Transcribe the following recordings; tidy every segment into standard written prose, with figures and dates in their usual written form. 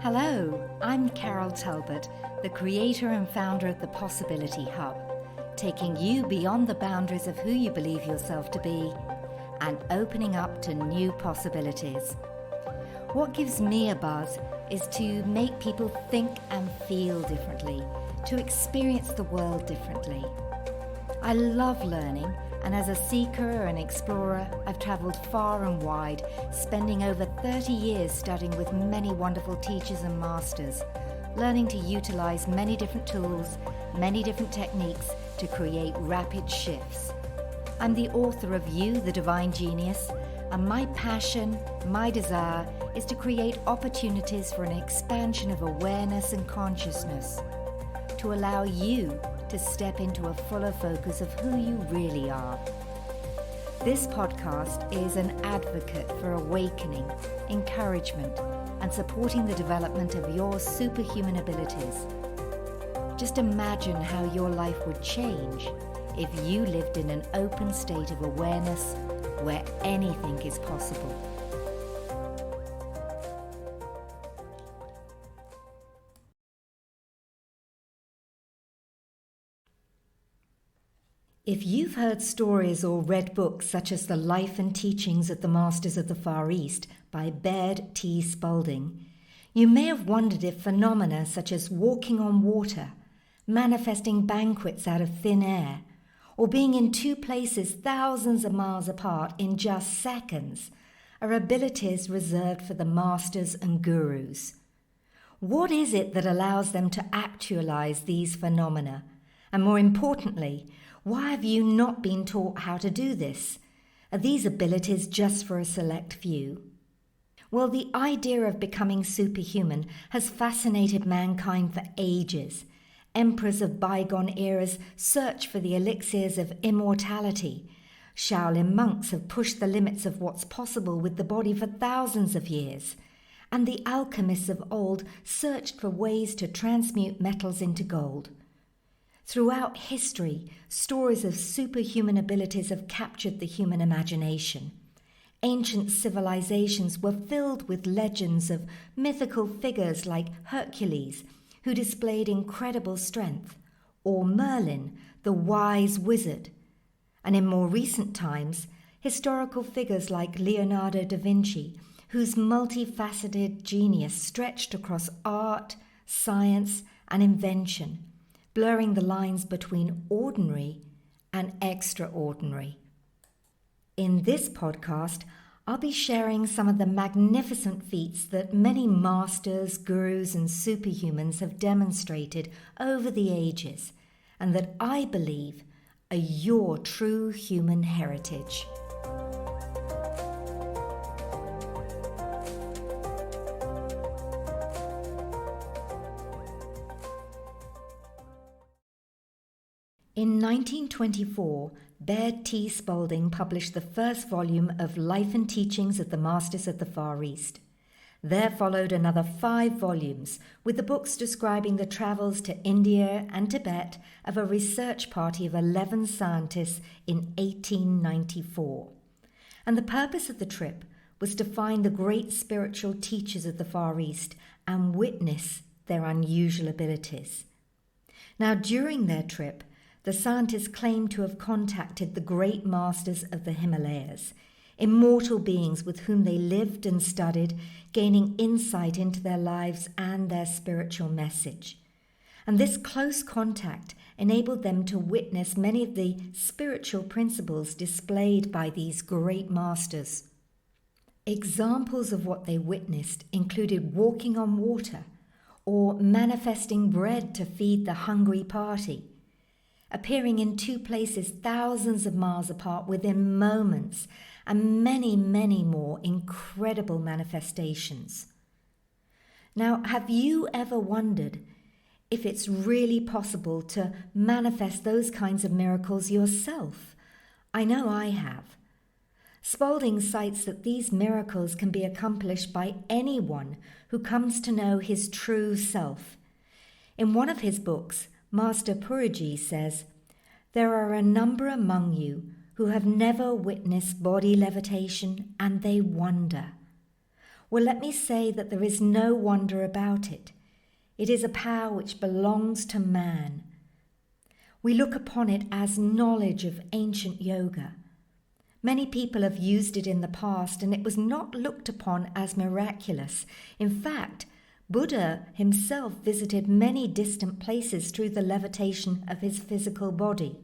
Hello, I'm Carol Talbot, the creator and founder of the Possibility Hub, taking you beyond the boundaries of who you believe yourself to be and opening up to new possibilities. What gives me a buzz is to make people think and feel differently, to experience the world differently. I love learning, and as a seeker and explorer, I've travelled far and wide, spending over 30 years studying with many wonderful teachers and masters, learning to utilise many different tools, many different techniques to create rapid shifts. I'm the author of You, the Divine Genius, and my passion, my desire, is to create opportunities for an expansion of awareness and consciousness, to allow you to step into a fuller focus of who you really are. This podcast is an advocate for awakening, encouragement, and supporting the development of your superhuman abilities. Just imagine how your life would change if you lived in an open state of awareness where anything is possible. If you've heard stories or read books such as The Life and Teachings of the Masters of the Far East by Baird T Spalding, you may have wondered if phenomena such as walking on water, manifesting banquets out of thin air, or being in two places thousands of miles apart in just seconds are abilities reserved for the masters and gurus. What is it that allows them to actualize these phenomena? And more importantly, why have you not been taught how to do this? Are these abilities just for a select few? Well, the idea of becoming superhuman has fascinated mankind for ages. Emperors of bygone eras search for the elixirs of immortality. Shaolin monks have pushed the limits of what's possible with the body for thousands of years. And the alchemists of old searched for ways to transmute metals into gold. Throughout history, stories of superhuman abilities have captured the human imagination. Ancient civilizations were filled with legends of mythical figures like Hercules, who displayed incredible strength, or Merlin, the wise wizard. And in more recent times, historical figures like Leonardo da Vinci, whose multifaceted genius stretched across art, science, and invention, blurring the lines between ordinary and extraordinary. In this podcast, I'll be sharing some of the magnificent feats that many masters, gurus, and superhumans have demonstrated over the ages, and that I believe are your true human heritage. In 1924, Baird T Spalding published the first volume of Life and Teachings of the Masters of the Far East. There followed another 5 volumes, with the books describing the travels to India and Tibet of a research party of 11 scientists in 1894. And the purpose of the trip was to find the great spiritual teachers of the Far East and witness their unusual abilities. Now, during their trip, the scientists claimed to have contacted the great masters of the Himalayas, immortal beings with whom they lived and studied, gaining insight into their lives and their spiritual message. And this close contact enabled them to witness many of the spiritual principles displayed by these great masters. Examples of what they witnessed included walking on water or manifesting bread to feed the hungry party, appearing in two places thousands of miles apart within moments, and many, many more incredible manifestations. Now, have you ever wondered if it's really possible to manifest those kinds of miracles yourself? I know I have. Spalding cites that these miracles can be accomplished by anyone who comes to know his true self. In one of his books, Master Puriji says, "There are a number among you who have never witnessed body levitation, and they wonder. Well, let me say that there is no wonder about it. It is a power which belongs to man. We look upon it as knowledge of ancient yoga. Many people have used it in the past, and it was not looked upon as miraculous. In fact, Buddha himself visited many distant places through the levitation of his physical body.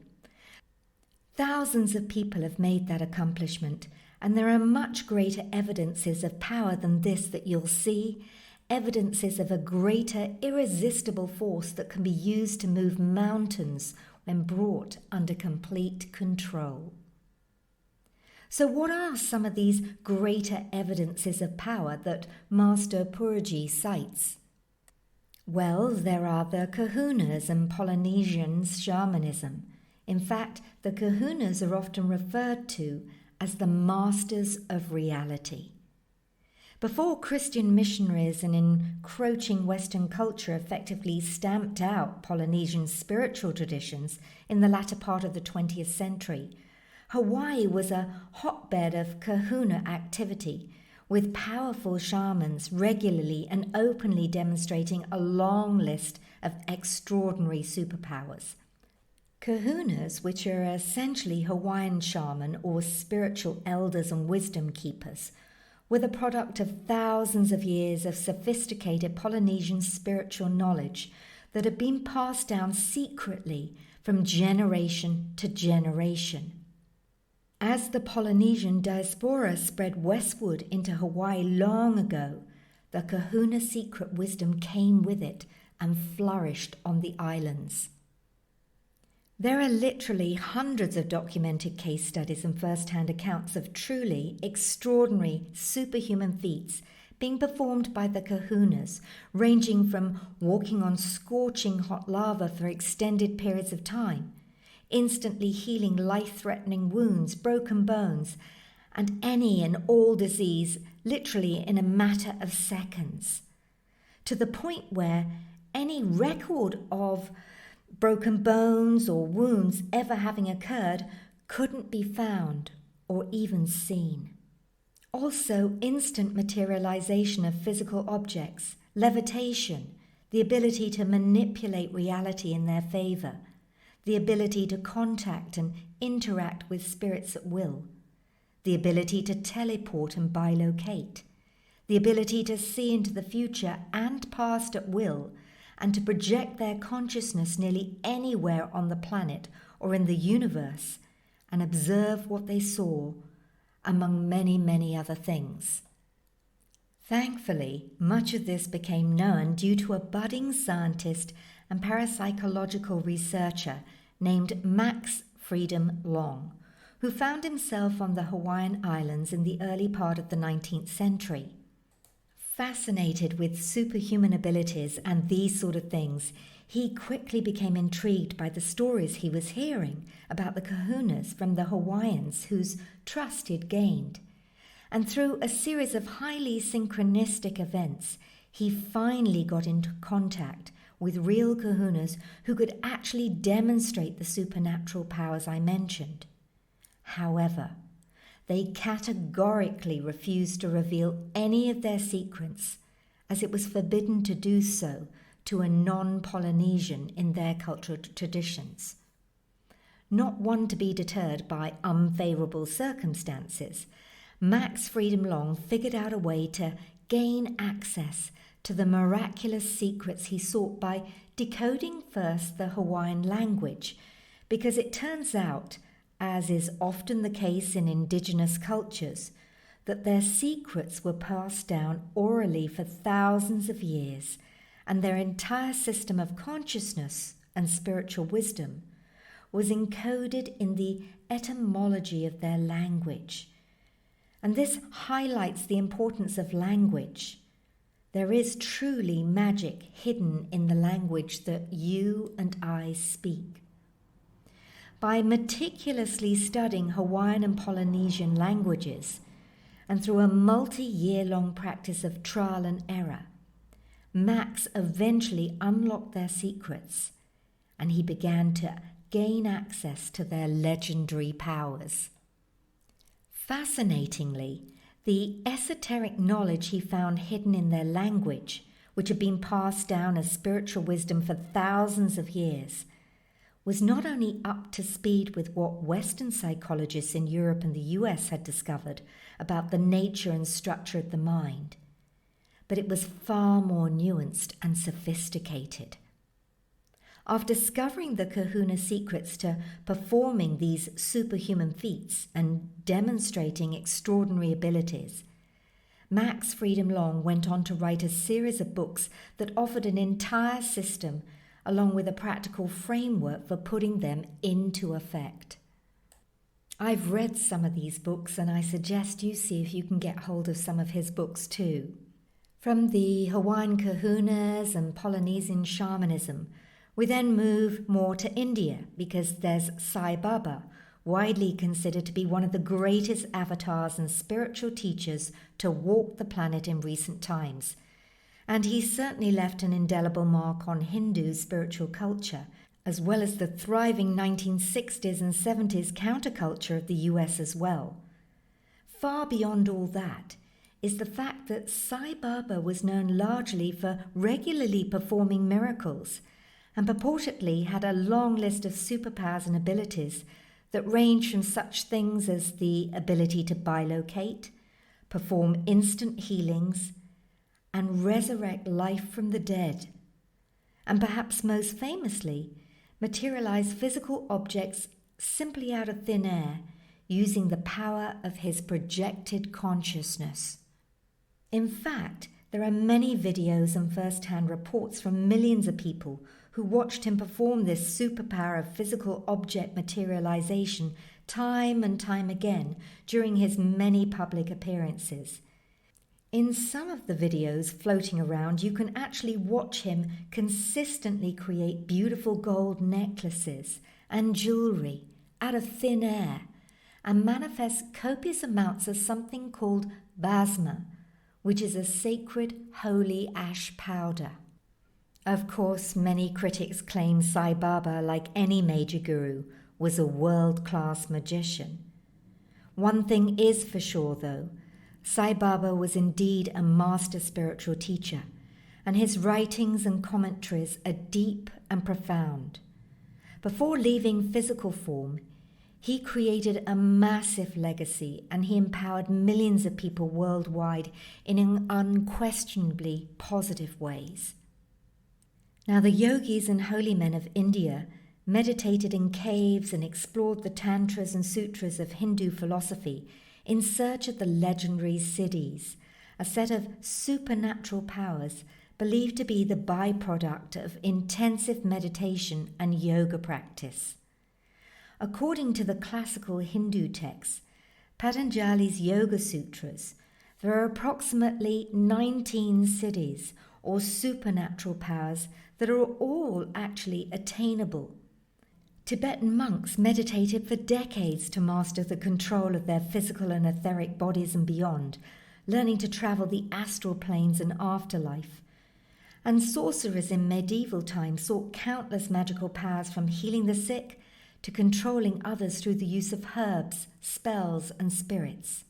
Thousands of people have made that accomplishment, and there are much greater evidences of power than this that you'll see, evidences of a greater irresistible force that can be used to move mountains when brought under complete control. So what are some of these greater evidences of power that Master Purji cites? Well, there are the kahunas and Polynesian shamanism. In fact, the kahunas are often referred to as the masters of reality. Before Christian missionaries and encroaching Western culture effectively stamped out Polynesian spiritual traditions in the latter part of the 20th century, Hawaii was a hotbed of kahuna activity, with powerful shamans regularly and openly demonstrating a long list of extraordinary superpowers. Kahunas, which are essentially Hawaiian shaman or spiritual elders and wisdom keepers, were the product of thousands of years of sophisticated Polynesian spiritual knowledge that had been passed down secretly from generation to generation. As the Polynesian diaspora spread westward into Hawaii long ago, the kahuna secret wisdom came with it and flourished on the islands. There are literally hundreds of documented case studies and first-hand accounts of truly extraordinary superhuman feats being performed by the kahunas, ranging from walking on scorching hot lava for extended periods of time, instantly healing life-threatening wounds, broken bones, and any and all disease literally in a matter of seconds, to the point where any record of broken bones or wounds ever having occurred couldn't be found or even seen. Also, instant materialization of physical objects, levitation, the ability to manipulate reality in their favor, the ability to contact and interact with spirits at will, the ability to teleport and bilocate, the ability to see into the future and past at will, and to project their consciousness nearly anywhere on the planet or in the universe and observe what they saw, among many, many other things. Thankfully, much of this became known due to a budding scientist and parapsychological researcher named Max Freedom Long, who found himself on the Hawaiian Islands in the early part of the 19th century. Fascinated with superhuman abilities and these sort of things, he quickly became intrigued by the stories he was hearing about the kahunas from the Hawaiians whose trust he'd gained. And through a series of highly synchronistic events, he finally got into contact with real kahunas who could actually demonstrate the supernatural powers I mentioned. However, they categorically refused to reveal any of their secrets, as it was forbidden to do so to a non-Polynesian in their cultural traditions. Not one to be deterred by unfavorable circumstances, Max Freedom Long figured out a way to gain access to the miraculous secrets he sought by decoding first the Hawaiian language, because it turns out, as is often the case in indigenous cultures, that their secrets were passed down orally for thousands of years, and their entire system of consciousness and spiritual wisdom was encoded in the etymology of their language. And this highlights the importance of language. There is truly magic hidden in the language that you and I speak. By meticulously studying Hawaiian and Polynesian languages, and through a multi-year-long practice of trial and error, Max eventually unlocked their secrets, and he began to gain access to their legendary powers. Fascinatingly, The esoteric knowledge he found hidden in their language, which had been passed down as spiritual wisdom for thousands of years, was not only up to speed with what Western psychologists in Europe and the US had discovered about the nature and structure of the mind, but it was far more nuanced and sophisticated. After discovering the kahuna secrets to performing these superhuman feats and demonstrating extraordinary abilities, Max Freedom Long went on to write a series of books that offered an entire system along with a practical framework for putting them into effect. I've read some of these books, and I suggest you see if you can get hold of some of his books too. From the Hawaiian kahunas and Polynesian shamanism, we then move more to India because there's Sai Baba, widely considered to be one of the greatest avatars and spiritual teachers to walk the planet in recent times. And he certainly left an indelible mark on Hindu spiritual culture, as well as the thriving 1960s and 70s counterculture of the US as well. Far beyond all that is the fact that Sai Baba was known largely for regularly performing miracles and purportedly had a long list of superpowers and abilities that range from such things as the ability to bilocate, perform instant healings, and resurrect life from the dead, and perhaps most famously, materialize physical objects simply out of thin air using the power of his projected consciousness. In fact, there are many videos and first-hand reports from millions of people who watched him perform this superpower of physical object materialization time and time again during his many public appearances. In some of the videos floating around, you can actually watch him consistently create beautiful gold necklaces and jewelry out of thin air and manifest copious amounts of something called basma, which is a sacred holy ash powder. Of course, many critics claim Sai Baba, like any major guru, was a world-class magician. One thing is for sure, though. Sai Baba was indeed a master spiritual teacher, and his writings and commentaries are deep and profound. Before leaving physical form, he created a massive legacy, and he empowered millions of people worldwide in unquestionably positive ways. Now, the yogis and holy men of India meditated in caves and explored the tantras and sutras of Hindu philosophy in search of the legendary siddhis, a set of supernatural powers believed to be the byproduct of intensive meditation and yoga practice. According to the classical Hindu texts, Patanjali's Yoga Sutras, there are approximately 19 siddhis, or supernatural powers, that are all actually attainable. Tibetan monks meditated for decades to master the control of their physical and etheric bodies and beyond, learning to travel the astral planes and afterlife. And sorcerers in medieval times sought countless magical powers, from healing the sick to controlling others through the use of herbs, spells, and spirits.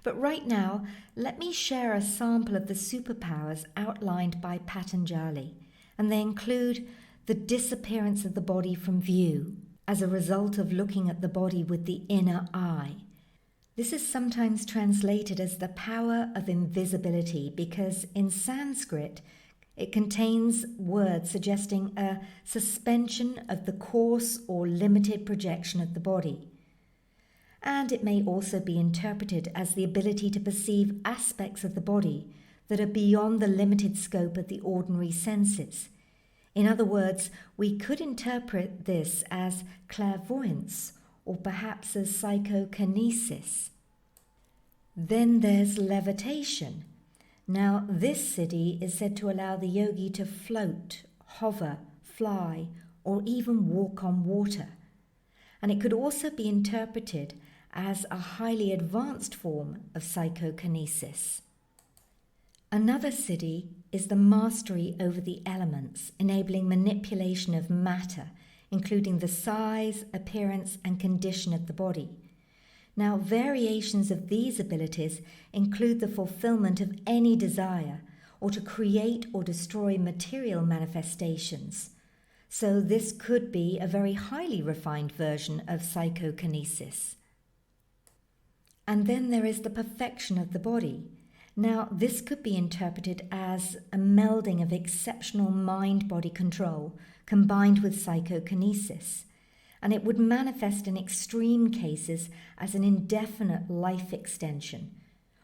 But right now, let me share a sample of the superpowers outlined by Patanjali, and they include the disappearance of the body from view as a result of looking at the body with the inner eye. This is sometimes translated as the power of invisibility because in Sanskrit it contains words suggesting a suspension of the coarse or limited projection of the body. And it may also be interpreted as the ability to perceive aspects of the body that are beyond the limited scope of the ordinary senses. In other words, we could interpret this as clairvoyance or perhaps as psychokinesis. Then there's levitation. Now, this siddhi is said to allow the yogi to float, hover, fly, or even walk on water. And it could also be interpreted as a highly advanced form of psychokinesis. Another siddhi is the mastery over the elements, enabling manipulation of matter, including the size, appearance, and condition of the body. Now, variations of these abilities include the fulfillment of any desire or to create or destroy material manifestations. So this could be a very highly refined version of psychokinesis. And then there is the perfection of the body. Now, this could be interpreted as a melding of exceptional mind-body control combined with psychokinesis, and it would manifest in extreme cases as an indefinite life extension,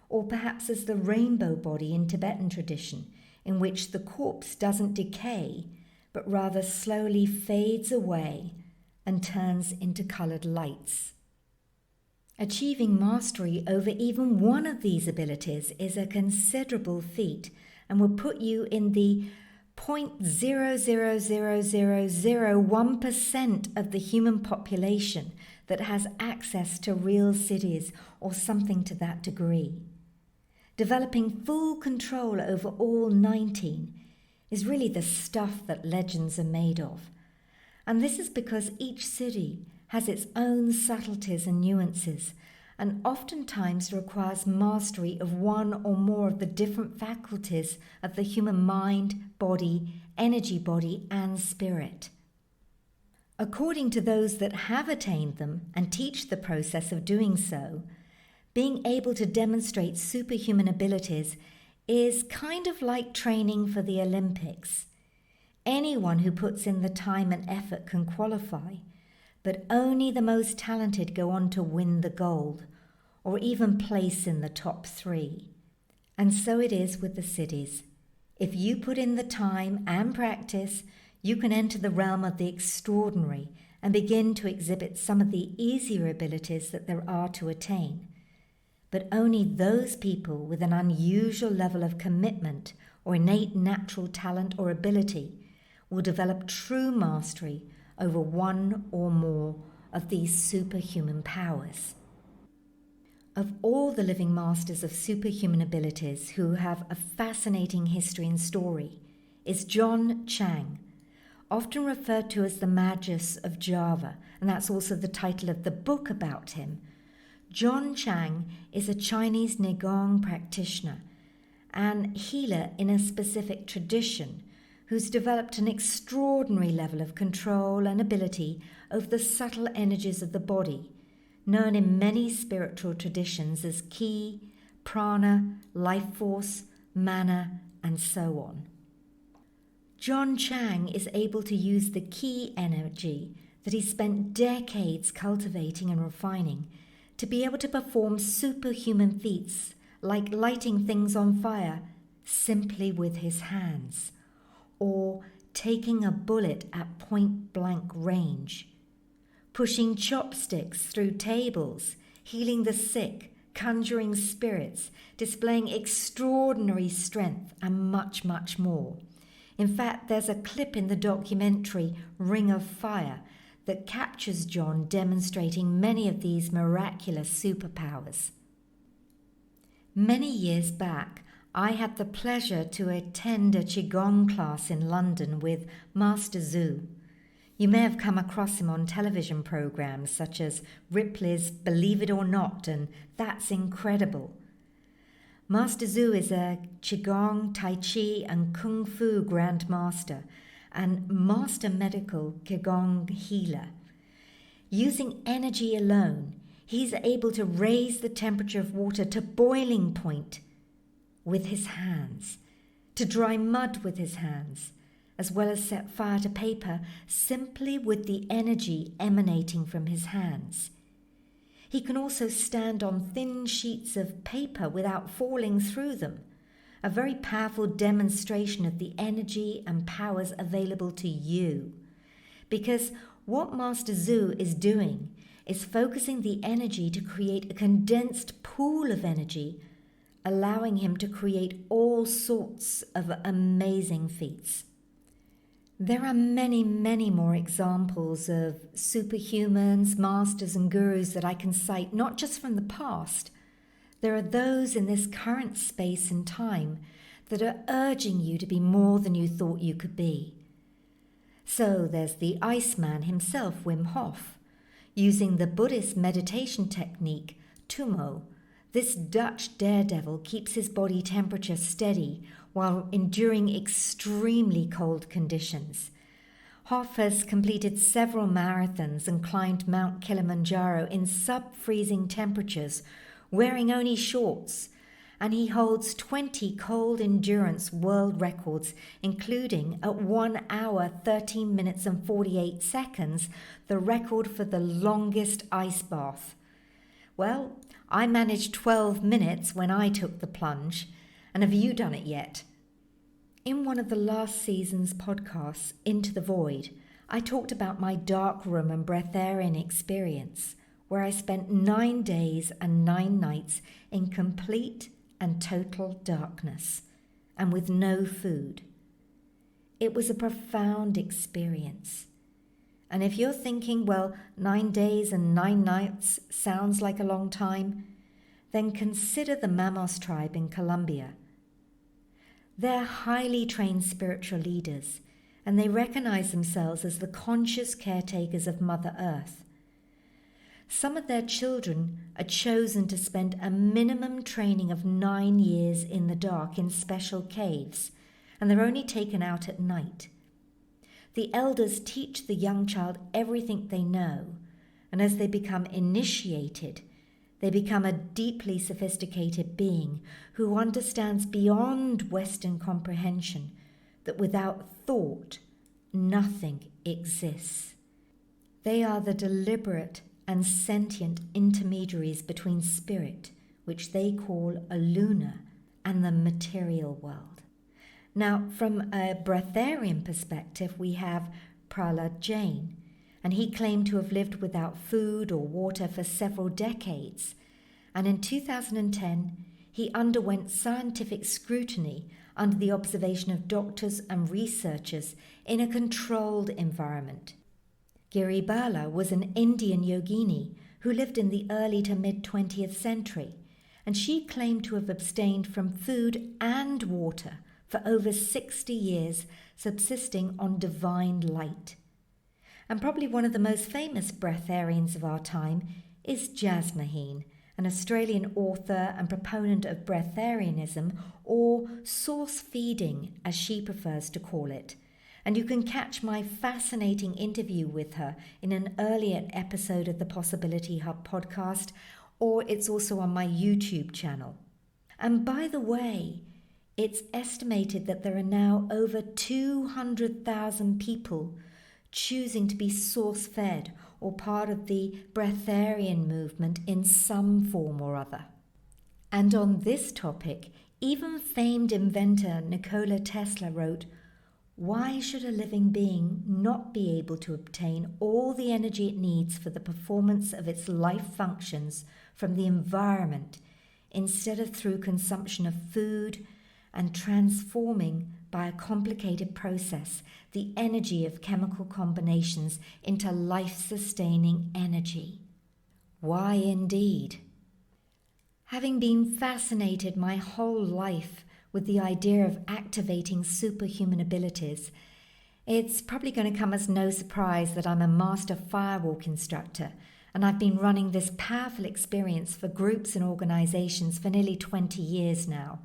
or perhaps as the rainbow body in Tibetan tradition, in which the corpse doesn't decay, but rather slowly fades away and turns into coloured lights. Achieving mastery over even one of these abilities is a considerable feat and will put you in the 0.0000001% of the human population that has access to real cities or something to that degree. Developing full control over all 19 is really the stuff that legends are made of. And this is because each city has its own subtleties and nuances, and oftentimes requires mastery of one or more of the different faculties of the human mind, body, energy body, and spirit. According to those that have attained them and teach the process of doing so, being able to demonstrate superhuman abilities is kind of like training for the Olympics. Anyone who puts in the time and effort can qualify, but only the most talented go on to win the gold, or even place in the top 3. And so it is with the cities. If you put in the time and practice, you can enter the realm of the extraordinary and begin to exhibit some of the easier abilities that there are to attain. But only those people with an unusual level of commitment or innate natural talent or ability will develop true mastery over one or more of these superhuman powers. Of all the living masters of superhuman abilities who have a fascinating history and story is John Chang, often referred to as the Magus of Java, and that's also the title of the book about him. John Chang is a Chinese Neigong practitioner and healer in a specific tradition who's developed an extraordinary level of control and ability over the subtle energies of the body, known in many spiritual traditions as ki, prana, life force, mana, and so on. John Chang is able to use the ki energy that he spent decades cultivating and refining to be able to perform superhuman feats like lighting things on fire simply with his hands, or taking a bullet at point-blank range, pushing chopsticks through tables, healing the sick, conjuring spirits, displaying extraordinary strength, and much, much more. In fact, there's a clip in the documentary Ring of Fire that captures John demonstrating many of these miraculous superpowers. Many years back, I had the pleasure to attend a Qigong class in London with Master Zhu. You may have come across him on television programs such as Ripley's Believe It or Not and That's Incredible. Master Zhu is a Qigong, Tai Chi and Kung Fu Grand Master and Master Medical Qigong Healer. Using energy alone, he's able to raise the temperature of water to boiling point with his hands, to dry mud with his hands, as well as set fire to paper simply with the energy emanating from his hands. He can also stand on thin sheets of paper without falling through them, a very powerful demonstration of the energy and powers available to you. Because what Master Zhu is doing is focusing the energy to create a condensed pool of energy, allowing him to create all sorts of amazing feats. There are many, many more examples of superhumans, masters and gurus that I can cite, not just from the past. There are those in this current space and time that are urging you to be more than you thought you could be. So there's the Iceman himself, Wim Hof, using the Buddhist meditation technique Tumo, this Dutch daredevil keeps his body temperature steady while enduring extremely cold conditions. Hoff has completed several marathons and climbed Mount Kilimanjaro in sub-freezing temperatures, wearing only shorts, and he holds 20 cold endurance world records, including at 1 hour, 13 minutes and 48 seconds, the record for the longest ice bath. Well, I managed 12 minutes when I took the plunge, and have you done it yet? In one of the last season's podcasts, Into the Void, I talked about my dark room and breatharian experience, where I spent 9 days and 9 nights in complete and total darkness, and with no food. It was a profound experience. And if you're thinking, well, 9 days and 9 nights sounds like a long time, then consider the Mamos tribe in Colombia. They're highly trained spiritual leaders, and they recognize themselves as the conscious caretakers of Mother Earth. Some of their children are chosen to spend a minimum training of 9 years in the dark in special caves, and they're only taken out at night. The elders teach the young child everything they know, and as they become initiated, they become a deeply sophisticated being who understands beyond Western comprehension that without thought, nothing exists. They are the deliberate and sentient intermediaries between spirit, which they call a lunar, and the material world. Now, from a breatharian perspective, we have Prahlad Jain, and he claimed to have lived without food or water for several decades. And in 2010, he underwent scientific scrutiny under the observation of doctors and researchers in a controlled environment. Giri Bala was an Indian yogini who lived in the early to mid-20th century, and she claimed to have abstained from food and water for over 60 years, subsisting on divine light. And probably one of the most famous breatharians of our time is Jas Maheen, an Australian author and proponent of breatharianism, or source feeding as she prefers to call it. And you can catch my fascinating interview with her in an earlier episode of the Possibility Hub podcast, or it's also on my YouTube channel. And by the way, it's estimated that there are now over 200,000 people choosing to be source-fed or part of the breatharian movement in some form or other. And on this topic, even famed inventor Nikola Tesla wrote, "Why should a living being not be able to obtain all the energy it needs for the performance of its life functions from the environment, instead of through consumption of food and transforming by a complicated process the energy of chemical combinations into life-sustaining energy?" Why indeed? Having been fascinated my whole life with the idea of activating superhuman abilities, it's probably going to come as no surprise that I'm a master firewalk instructor, and I've been running this powerful experience for groups and organizations for nearly 20 years now.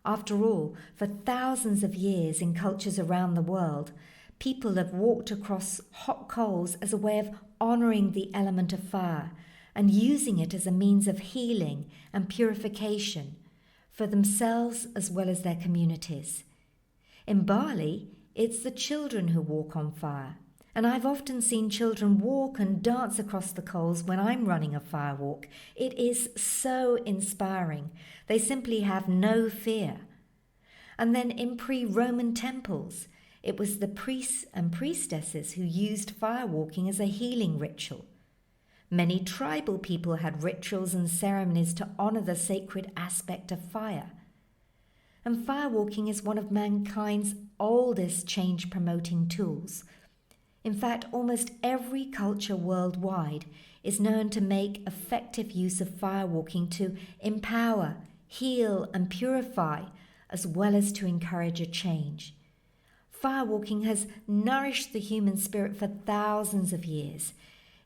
After all, for thousands of years in cultures around the world, people have walked across hot coals as a way of honoring the element of fire and using it as a means of healing and purification for themselves as well as their communities. In Bali, it's the children who walk on fire, and I've often seen children walk and dance across the coals when I'm running a firewalk. It is so inspiring. They simply have no fear. And then in pre-Roman temples, it was the priests and priestesses who used firewalking as a healing ritual. Many tribal people had rituals and ceremonies to honor the sacred aspect of fire. And firewalking is one of mankind's oldest change-promoting tools. In fact, almost every culture worldwide is known to make effective use of firewalking to empower, heal, and purify, as well as to encourage a change. Firewalking has nourished the human spirit for thousands of years.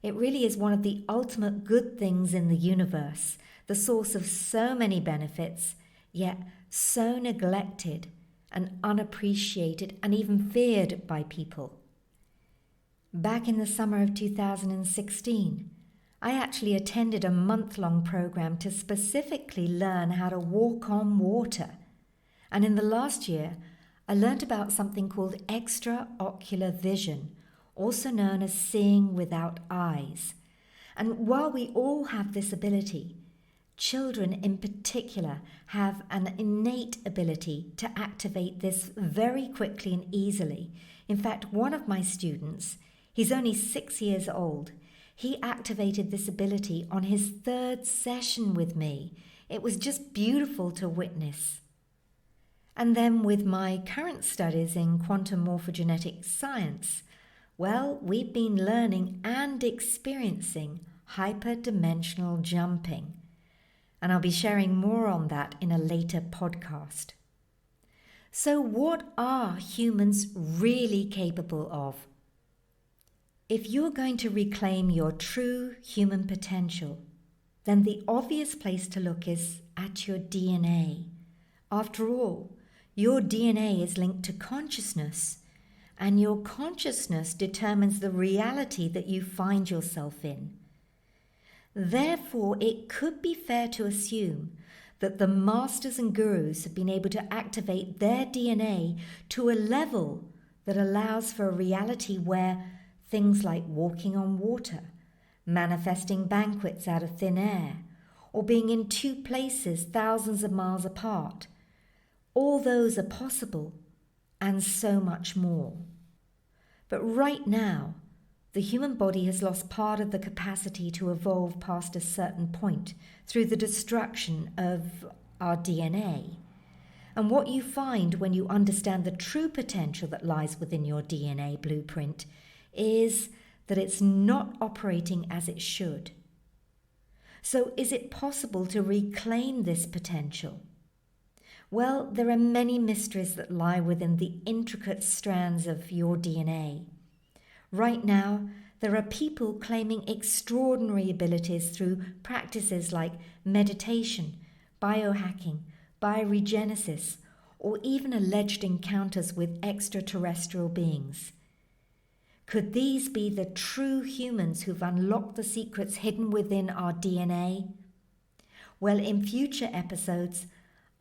It really is one of the ultimate good things in the universe, the source of so many benefits, yet so neglected and unappreciated and even feared by people. Back in the summer of 2016, I actually attended a month-long program to specifically learn how to walk on water. And in the last year, I learned about something called extraocular vision, also known as seeing without eyes. And while we all have this ability, children in particular have an innate ability to activate this very quickly and easily. In fact, one of my students, he's only 6 years old, he activated this ability on his 3rd session with me. It was just beautiful to witness. And then with my current studies in quantum morphogenetic science, well, we've been learning and experiencing hyperdimensional jumping. And I'll be sharing more on that in a later podcast. So what are humans really capable of? If you're going to reclaim your true human potential, then the obvious place to look is at your DNA. After all, your DNA is linked to consciousness, and your consciousness determines the reality that you find yourself in. Therefore, it could be fair to assume that the masters and gurus have been able to activate their DNA to a level that allows for a reality where things like walking on water, manifesting banquets out of thin air, or being in 2 places thousands of miles apart, all those are possible, and so much more. But right now, the human body has lost part of the capacity to evolve past a certain point through the destruction of our DNA. And what you find when you understand the true potential that lies within your DNA blueprint is that it's not operating as it should. So is it possible to reclaim this potential? Well, there are many mysteries that lie within the intricate strands of your DNA. Right now, there are people claiming extraordinary abilities through practices like meditation, biohacking, bioregenesis, or even alleged encounters with extraterrestrial beings. Could these be the true humans who've unlocked the secrets hidden within our DNA? Well, in future episodes,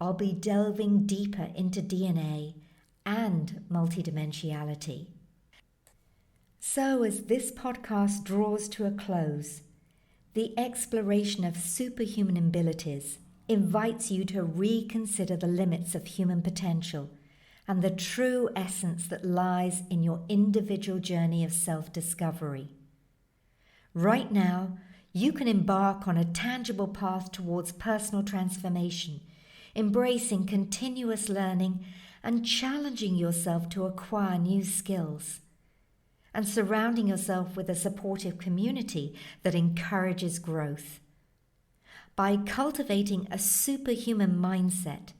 I'll be delving deeper into DNA and multidimensionality. So as this podcast draws to a close, the exploration of superhuman abilities invites you to reconsider the limits of human potential and the true essence that lies in your individual journey of self-discovery. Right now, you can embark on a tangible path towards personal transformation, embracing continuous learning and challenging yourself to acquire new skills, and surrounding yourself with a supportive community that encourages growth. By cultivating a superhuman mindset,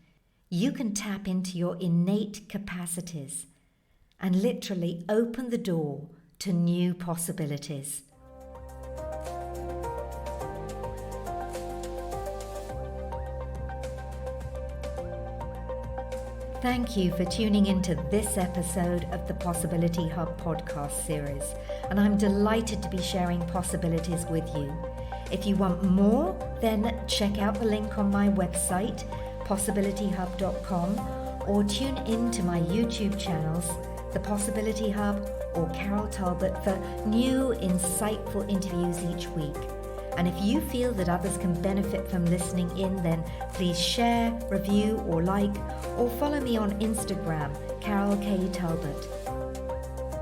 you can tap into your innate capacities and literally open the door to new possibilities. Thank you for tuning into this episode of the Possibility Hub podcast series, and I'm delighted to be sharing possibilities with you. If you want more, then check out the link on my website, possibilityhub.com, or tune in to my YouTube channels, The Possibility Hub or Carol Talbot, for new, insightful interviews each week. And if you feel that others can benefit from listening in, then please share, review, or like, or follow me on Instagram, Carol K. Talbot.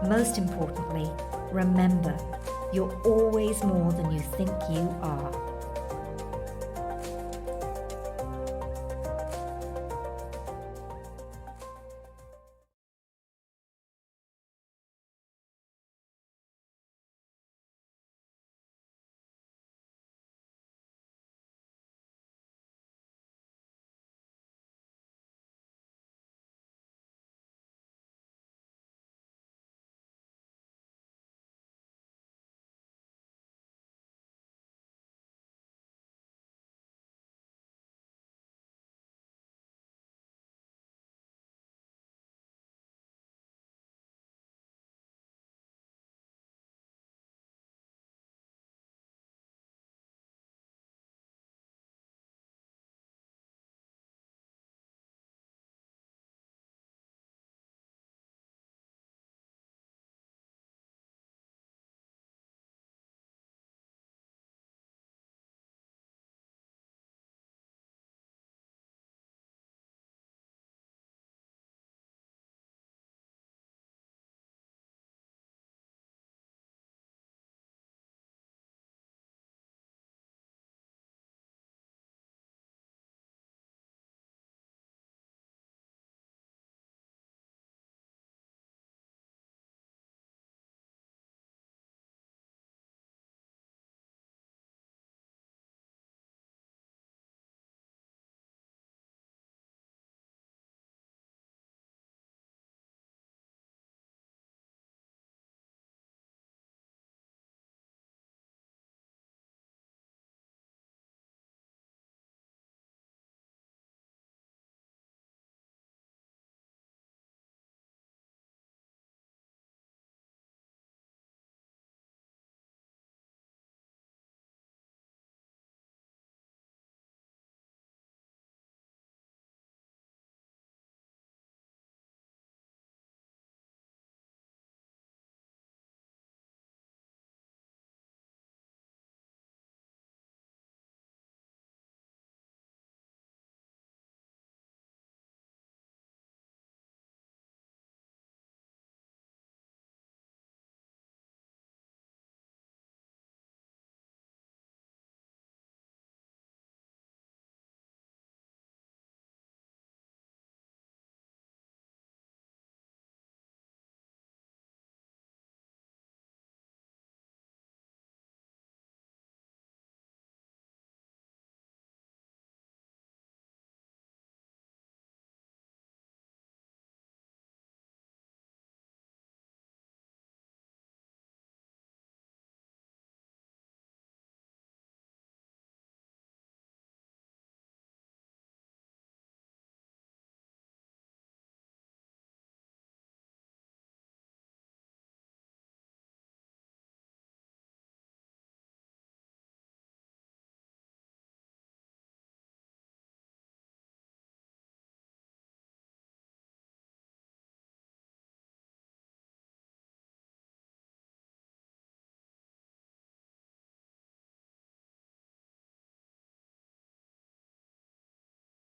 Most importantly, remember, you're always more than you think you are.